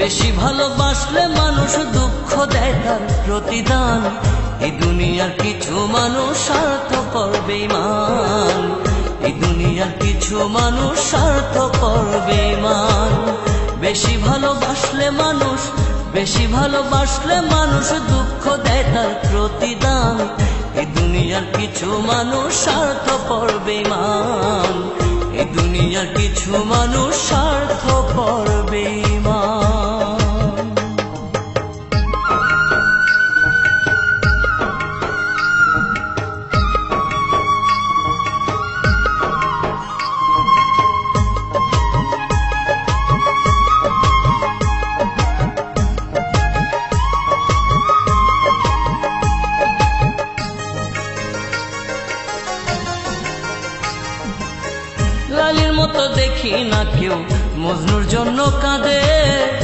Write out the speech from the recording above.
বেশি ভালোবাসলে মানুষ দুঃখ দেয় তার প্রতিদান। এই দুনিয়ার কিছু মানুষ স্বার্থপর বেঈমান, এই দুনিয়ার কিছু মানুষ স্বার্থপর বেঈমান। বেশি ভালোবাসলে মানুষ, বেশি ভালোবাসলে মানুষ দুঃখ দেয় তার প্রতিদান। এই দুনিয়ার কিছু মানুষ স্বার্থপর বেঈমান, এই দুনিয়ার কিছু মানুষ স্বার্থপর বেঈমান।